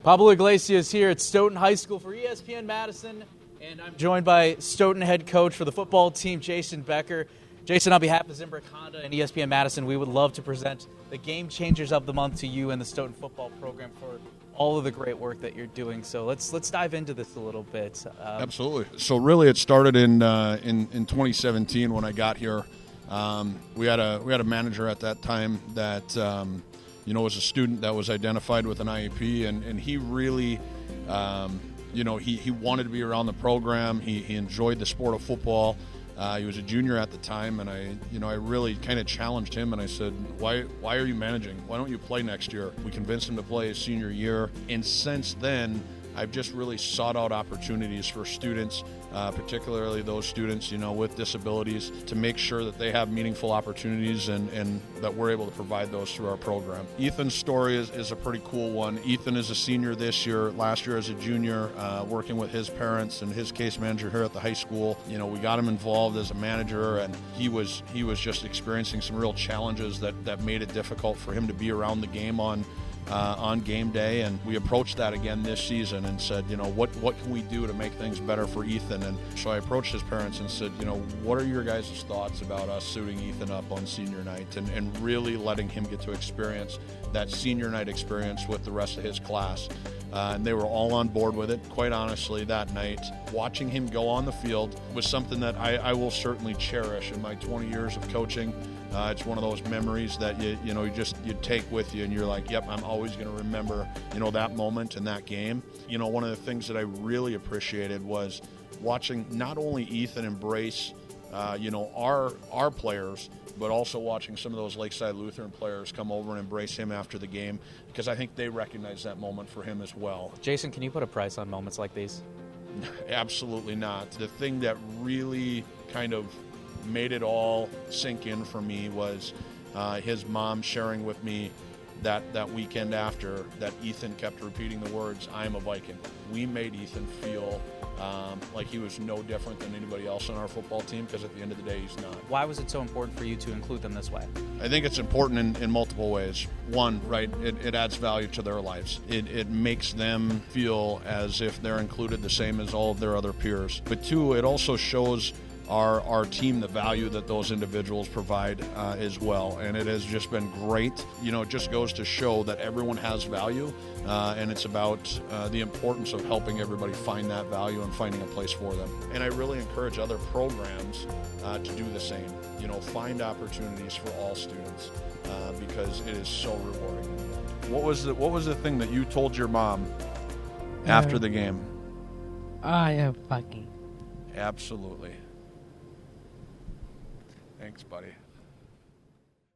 Pablo Iglesias here at Stoughton High School for ESPN Madison, and I'm joined by Stoughton head coach for the football team, Jason Becker. Jason, on behalf of Zimbrick Honda and ESPN Madison, we would love to present the Game Changers of the Month to you and the Stoughton Football program for all of the great work that you're doing. So let's dive into this a little bit. Absolutely. So really, it started in 2017 when I got here. We had a manager at that time that was a student that was identified with an IEP, and he really, he wanted to be around the program. He enjoyed the sport of football. He was a junior at the time, and I really kind of challenged him, and I said, why are you managing? Why don't you play next year? We convinced him to play his senior year, and since then, I've just really sought out opportunities for students, particularly those students, with disabilities, to make sure that they have meaningful opportunities and that we're able to provide those through our program. Ethan's story is a pretty cool one. Ethan is a senior this year, last year as a junior, working with his parents and his case manager here at the high school. We got him involved as a manager, and he was just experiencing some real challenges that made it difficult for him to be around the game on game day, and we approached that again this season and said, what can we do to make things better for Ethan? And so I approached his parents and said, what are your guys' thoughts about us suiting Ethan up on senior night and really letting him get to experience that senior night experience with the rest of his class? And they were all on board with it. Quite honestly, that night, watching him go on the field was something that I will certainly cherish in my 20 years of coaching. It's one of those memories that you take with you, and you're like, yep, I'm always going to remember, that moment in that game. One of the things that I really appreciated was watching not only Ethan embrace, our players, but also watching some of those Lakeside Lutheran players come over and embrace him after the game, because I think they recognize that moment for him as well. Jason, can you put a price on moments like these? Absolutely not. The thing that really kind of made it all sink in for me was his mom sharing with me that weekend after that Ethan kept repeating the words, "I am a Viking." We made Ethan feel like he was no different than anybody else on our football team, because at the end of the day, he's not. Why was it so important for you to include them this way? I think it's important in multiple ways. One, right, it adds value to their lives. It makes them feel as if they're included the same as all of their other peers. But two, it also shows our team the value that those individuals provide as well, and it has just been great. It just goes to show that everyone has value, and it's about the importance of helping everybody find that value and finding a place for them. And I really encourage other programs to do the same. Find opportunities for all students, because it is so rewarding in the end. What was the thing that you told your mom after the game? I am Viking. Absolutely. Thanks, buddy.